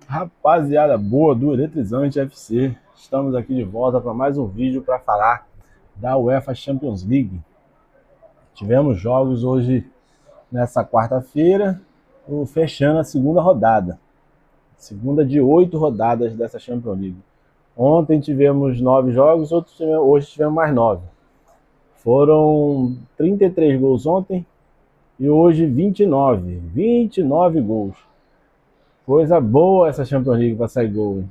Rapaziada boa do Eletrizante FC, estamos aqui de volta para mais um vídeo para falar da UEFA Champions League. Tivemos jogos hoje nessa quarta-feira, fechando a segunda rodada, segunda de 8 rodadas dessa Champions League. Ontem tivemos 9 jogos, hoje tivemos mais 9. Foram 33 gols ontem e hoje 29 gols. Coisa boa essa Champions League para sair gol.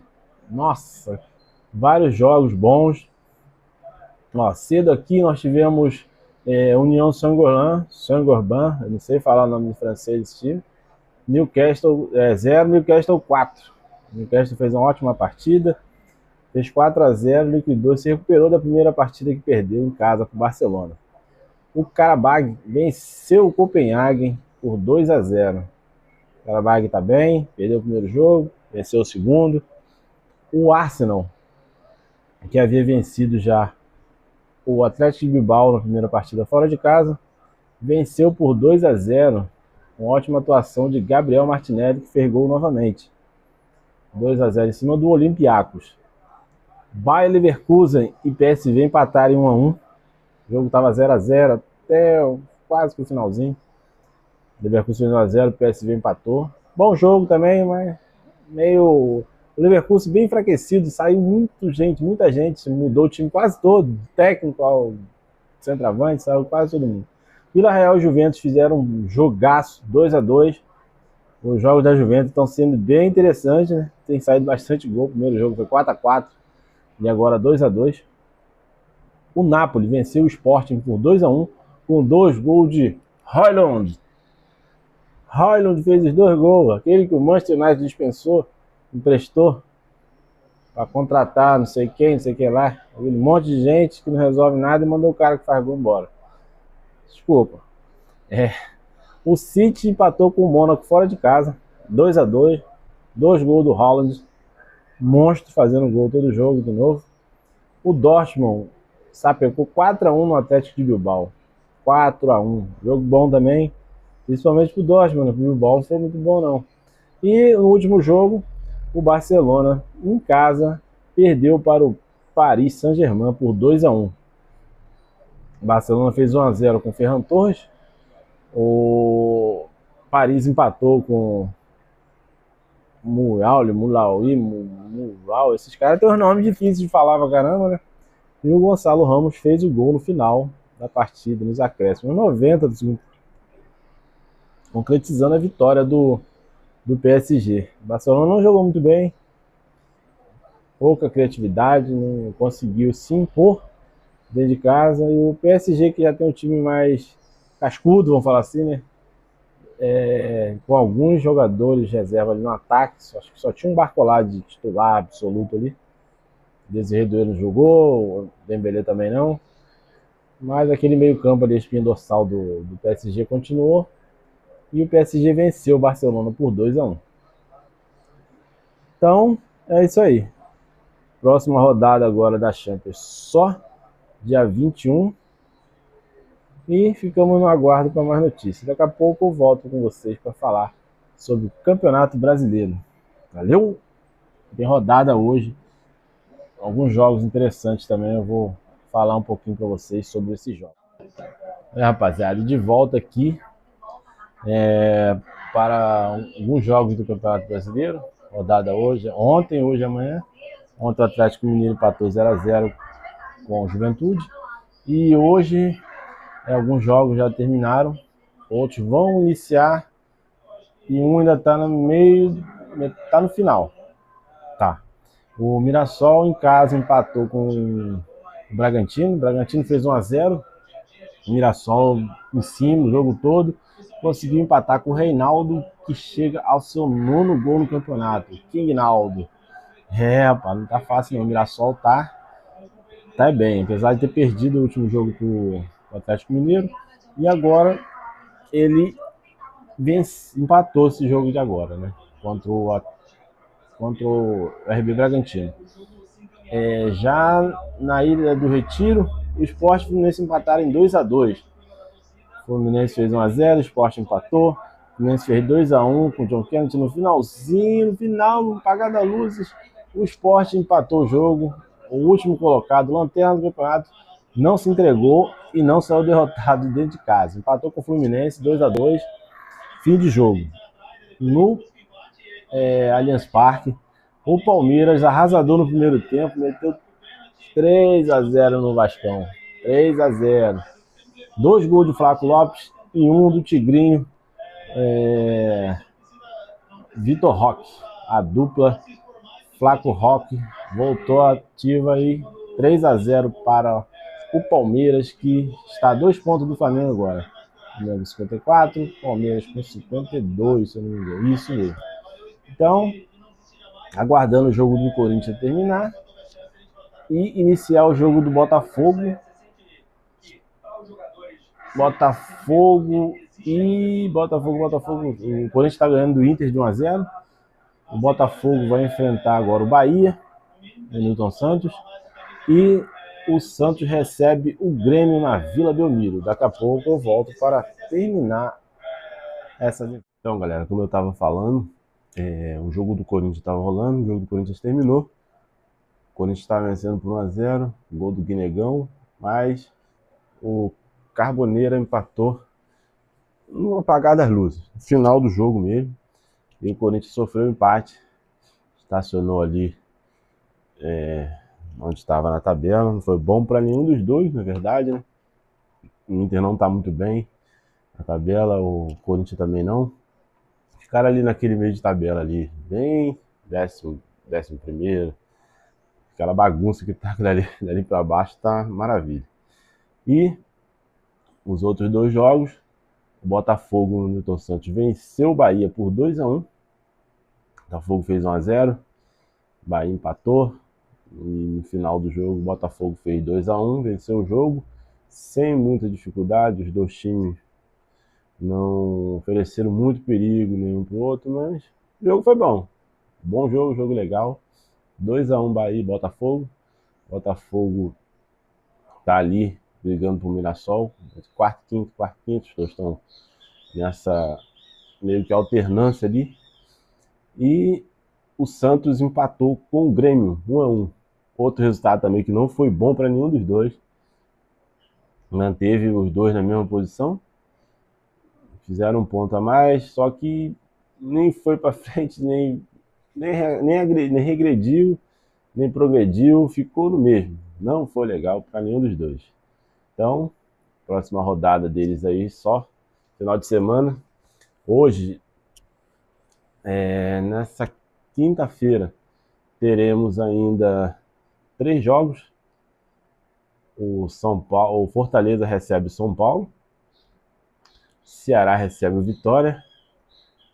Nossa, vários jogos bons. Ó, cedo aqui nós tivemos União Saint-Gobain, eu não sei falar o nome em francês desse time. Newcastle 0, Newcastle 4. Newcastle fez uma ótima partida, fez 4-0, liquidou, se recuperou da primeira partida que perdeu em casa para o Barcelona. O Karabag venceu o Copenhagen por 2-0. O Karabag está bem, perdeu o primeiro jogo, venceu o segundo. O Arsenal, que havia vencido já o Atlético de Bilbao na primeira partida fora de casa, venceu por 2-0, com ótima atuação de Gabriel Martinelli, que fez gol novamente. 2-0 em cima do Olympiacos. Bayer Leverkusen e PSV empataram em 1-1. O jogo estava 0-0 até quase que o finalzinho. Leverkusen 1-0, PSV empatou. Bom jogo também, mas meio... O Leverkusen bem enfraquecido, saiu muita gente, mudou o time quase todo, técnico ao centroavante, saiu quase todo mundo. Vila Real e Juventus fizeram um jogaço, 2-2. Os jogos da Juventus estão sendo bem interessantes, né? Tem saído bastante gol. O primeiro jogo foi 4-4 e agora 2-2. O Napoli venceu o Sporting por 2-1, com 2 gols de Højlund. Højlund fez os 2 gols, aquele que o Manchester United dispensou, emprestou para contratar não sei quem lá, um monte de gente que não resolve nada e mandou o cara que faz gol embora. Desculpa. O City empatou com o Mônaco fora de casa, 2-2, 2 gols do Haaland, monstro fazendo gol todo jogo de novo. O Dortmund sapecou 4-1 no Atlético de Bilbao, 4-1, jogo bom também, principalmente pro Dortmund, pro Bilbao não foi muito bom não. E no último jogo, o Barcelona, em casa, perdeu para o Paris Saint-Germain por 2-1. O Barcelona fez 1-0 com o Ferran Torres. O Paris empatou com Mulaui, esses caras têm uns nomes difíceis de falar pra caramba, né? E o Gonçalo Ramos fez o gol no final da partida, nos acréscimos, 90 do segundo, concretizando a vitória do PSG. O Barcelona não jogou muito bem, pouca criatividade, não conseguiu se impor dentro de casa. E o PSG, que já tem um time mais cascudo, vamos falar assim, né? Com alguns jogadores de reserva ali no ataque, acho que só tinha um Barcola de titular absoluto ali. Desiré Doué não jogou, o Dembélé também não. Mas aquele meio campo ali, a espinha dorsal do PSG continuou. E o PSG venceu o Barcelona por 2-1. Então, é isso aí. Próxima rodada agora da Champions, só dia 21. E ficamos no aguardo para mais notícias. Daqui a pouco eu volto com vocês para falar sobre o Campeonato Brasileiro. Valeu? Tem rodada hoje. Alguns jogos interessantes também. Eu vou falar um pouquinho para vocês sobre esses jogos. Rapaziada, de volta aqui para alguns jogos do Campeonato Brasileiro. Rodada hoje, ontem, hoje e amanhã. Ontem o Atlético Mineiro empatou 0-0 com o Juventude. E hoje alguns jogos já terminaram, outros vão iniciar e um ainda está no meio, está no final. Tá. O Mirassol em casa empatou com o Bragantino. O Bragantino fez 1-0. O Mirassol em cima o jogo todo. Conseguiu empatar com o Reinaldo, que chega ao seu 9º gol no campeonato. Kingnaldo. Rapaz, não tá fácil não. O Mirassol tá bem, apesar de ter perdido o último jogo pro o Atlético Mineiro, e agora ele empatou esse jogo de agora, né? Contra o RB Bragantino. Já na Ilha do Retiro, o Sport e o Fluminense empataram em 2-2. O Fluminense fez 1-0, o Sport empatou. O Fluminense fez 2-1 com o John Kennedy no finalzinho, no final, apagada as luzes. O Sport empatou o jogo. O último colocado, lanterna do campeonato, não se entregou e não saiu derrotado dentro de casa. Empatou com o Fluminense, 2-2, fim de jogo. No Allianz Parque, o Palmeiras, arrasador no primeiro tempo, meteu 3-0 no Vascão. 3-0. 2 gols do Flaco Lopes e 1 do Tigrinho, Vitor Roque. A dupla Flaco Roque voltou ativa aí. 3-0 para o Palmeiras, que está a 2 pontos do Flamengo agora. Flamengo 54, Palmeiras com 52, se eu não me engano. Isso mesmo. Então, aguardando o jogo do Corinthians terminar e iniciar o jogo do Botafogo. Botafogo. O Corinthians está ganhando do Inter de 1-0. O Botafogo vai enfrentar agora o Bahia, o Newton Santos. E o Santos recebe o Grêmio na Vila Belmiro. Daqui a pouco eu volto para terminar essa. Então, galera, como eu estava falando, o jogo do Corinthians estava rolando, o jogo do Corinthians terminou. O Corinthians estava vencendo por 1-0, gol do Guinegão, mas o Carboneira empatou no apagar das luzes, no final do jogo mesmo. E o Corinthians sofreu um empate, estacionou ali onde estava na tabela. Não foi bom para nenhum dos dois, na verdade, né? O Inter não está muito bem na tabela, o Corinthians também não. Ficaram ali naquele meio de tabela ali, bem 11º. Aquela bagunça que tá dali para baixo tá maravilha. E os outros 2 jogos, o Botafogo no Newton Santos venceu o Bahia por 2-1. O Botafogo fez 1-0, o Bahia empatou. E no final do jogo, o Botafogo fez 2-1, venceu o jogo sem muita dificuldade. Os 2 times não ofereceram muito perigo nenhum para o outro, mas o jogo foi bom. Bom jogo legal. 2-1 Bahia e Botafogo. Botafogo tá ali brigando pro Mirassol, quarto, quinto, os 2 estão nessa meio que alternância ali. E o Santos empatou com o Grêmio, 1-1. Outro resultado também que não foi bom para nenhum dos dois. Manteve os 2 na mesma posição. Fizeram 1 ponto a mais, só que nem foi para frente, nem regrediu, nem progrediu, ficou no mesmo. Não foi legal para nenhum dos dois. Então, próxima rodada deles aí só final de semana. Hoje, nessa quinta-feira, teremos ainda 3 jogos. O Fortaleza recebe o São Paulo, Ceará recebe o Vitória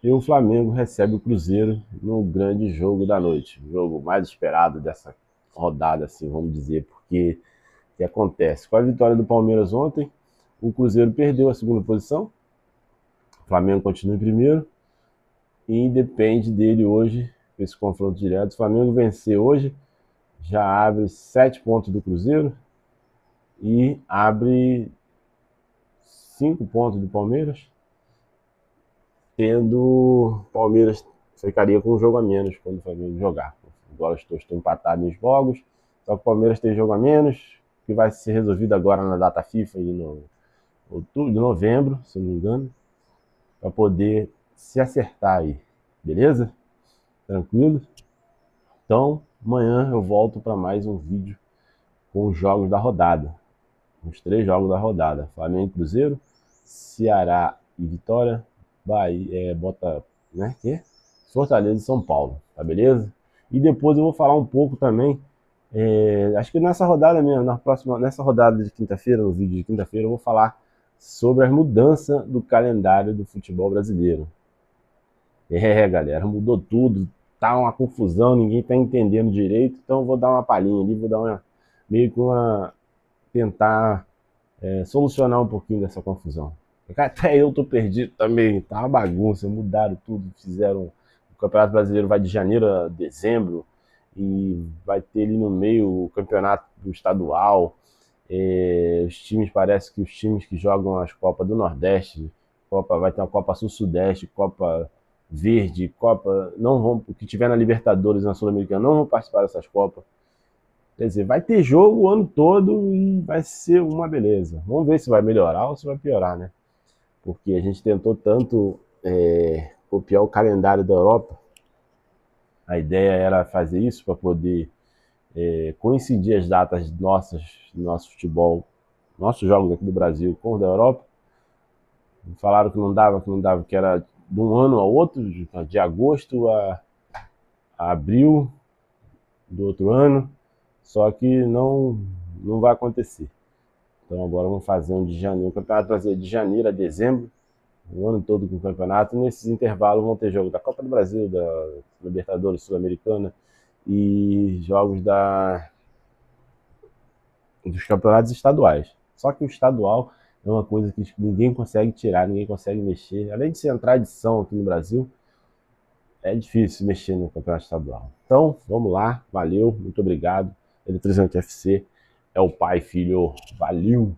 e o Flamengo recebe o Cruzeiro no grande jogo da noite. O jogo mais esperado dessa rodada, assim, vamos dizer, porque o que acontece? Com a vitória do Palmeiras ontem, o Cruzeiro perdeu a 2ª posição, o Flamengo continua em primeiro e depende dele hoje, esse confronto direto. Se o Flamengo vencer hoje, já abre 7 pontos do Cruzeiro e abre 5 pontos do Palmeiras, tendo Palmeiras ficaria com um jogo a menos quando o Flamengo jogar. Agora os 2 estão empatados nos jogos, só que o Palmeiras tem jogo a menos, que vai ser resolvido agora na data FIFA de novembro, se eu não me engano, para poder se acertar aí, beleza? Tranquilo? Então, amanhã eu volto para mais um vídeo com os jogos da rodada. Os 3 jogos da rodada: Flamengo e Cruzeiro, Ceará e Vitória, Bahia, Fortaleza e São Paulo, tá beleza? E depois eu vou falar um pouco também, acho que nessa rodada mesmo, nessa rodada de quinta-feira, no vídeo de quinta-feira, eu vou falar sobre as mudanças do calendário do futebol brasileiro. Galera, mudou tudo, tá uma confusão, ninguém tá entendendo direito, então eu vou dar uma palhinha ali, vou dar tentar solucionar um pouquinho dessa confusão. Até eu tô perdido também, tá uma bagunça, mudaram tudo, fizeram... O Campeonato Brasileiro vai de janeiro a dezembro e vai ter ali no meio o campeonato do estadual. Os times, parece que os times que jogam as Copas do Nordeste Copa, vai ter uma Copa Sul-Sudeste, Copa Verde, Copa... Não vão, o que tiver na Libertadores, na Sul-Americana, não vão participar dessas Copas. Quer dizer, vai ter jogo o ano todo e vai ser uma beleza. Vamos ver se vai melhorar ou se vai piorar, né? Porque a gente tentou tanto copiar o calendário da Europa. A ideia era fazer isso para poder coincidir as datas nossas, do nosso futebol, nossos jogos aqui do Brasil com os da Europa. Falaram que não dava, que era de um ano ao outro, de agosto a abril do outro ano, só que não vai acontecer. Então agora vamos fazer um de janeiro, o campeonato brasileiro de janeiro a dezembro, o ano todo com o campeonato. Nesses intervalos vão ter jogos da Copa do Brasil, da Libertadores Sul-Americana e jogos dos campeonatos estaduais. Só que o estadual é uma coisa que ninguém consegue tirar, ninguém consegue mexer. Além de ser uma tradição aqui no Brasil, é difícil mexer no campeonato estadual. Então, vamos lá, valeu, muito obrigado. Eletrizante FC é o pai, filho, valeu!